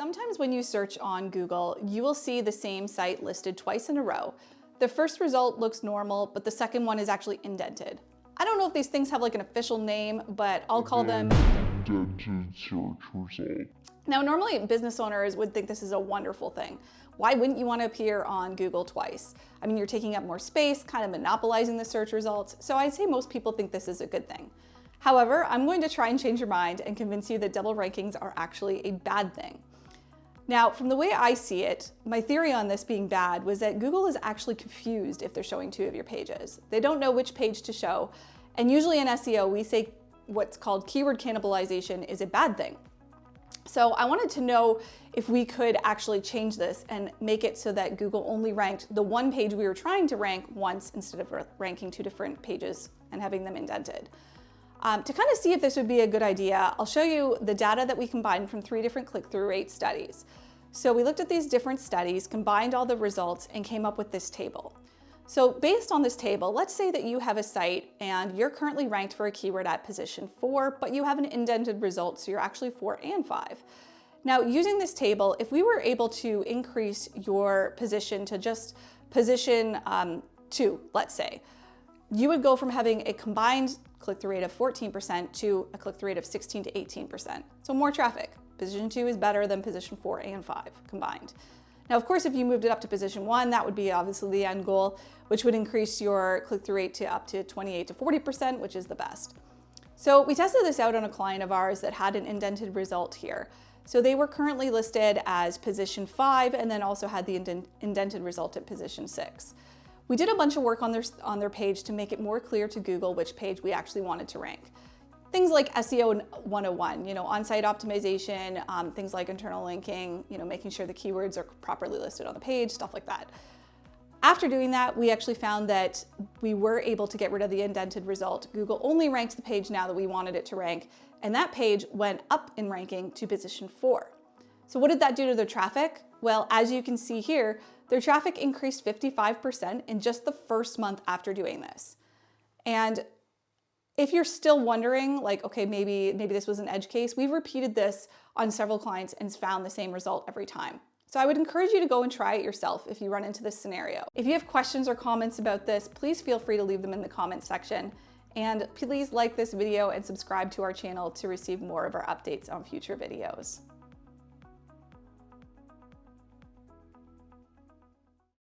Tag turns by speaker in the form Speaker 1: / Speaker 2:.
Speaker 1: Sometimes when you search on Google, you will see the same site listed twice in a row. The first result looks normal, but the second one is actually indented. I don't know if these things have like an official name, but I'll call them
Speaker 2: indented search result.
Speaker 1: Now, normally business owners would think this is a wonderful thing. Why wouldn't you want to appear on Google twice? I mean, you're taking up more space, kind of monopolizing the search results, so I'd say most people think this is a good thing. However, I'm going to try and change your mind and convince you that double rankings are actually a bad thing. Now, from the way I see it, my theory on this being bad was that Google is actually confused if they're showing two of your pages. They don't know which page to show, and usually in SEO, we say what's called keyword cannibalization is a bad thing. So I wanted to know if we could actually change this and make it so that Google only ranked the one page we were trying to rank once instead of ranking two different pages and having them indented. To kind of see if this would be a good idea, I'll show you the data that we combined from 3 different click-through rate studies. So we looked at these different studies, combined all the results, and came up with this table. So based on this table, let's say that you have a site and you're currently ranked for a keyword at position 4, but you have an indented result, so you're actually 4 and 5. Now, using this table, if we were able to increase your position to just position 2, let's say, you would go from having a combined click-through rate of 14% to a click-through rate of 16 to 18%. So more traffic. Position 2 is better than position 4 and 5 combined. Now, of course, if you moved it up to position 1, that would be obviously the end goal, which would increase your click-through rate to up to 28 to 40%, which is the best. So we tested this out on a client of ours that had an indented result here. So they were currently listed as position 5 and then also had the indented result at position 6. We did a bunch of work on their page to make it more clear to Google which page we actually wanted to rank. Things like SEO 101, on-site optimization, things like internal linking, making sure the keywords are properly listed on the page, stuff like that. After doing that, we actually found that we were able to get rid of the indented result. Google only ranks the page now that we wanted it to rank, and that page went up in ranking to position 4. So what did that do to their traffic? Well, as you can see here, their traffic increased 55% in just the first month after doing this. And if you're still wondering, like, okay, maybe this was an edge case, we've repeated this on several clients and found the same result every time. So I would encourage you to go and try it yourself if you run into this scenario. If you have questions or comments about this, please feel free to leave them in the comments section. And please like this video and subscribe to our channel to receive more of our updates on future videos.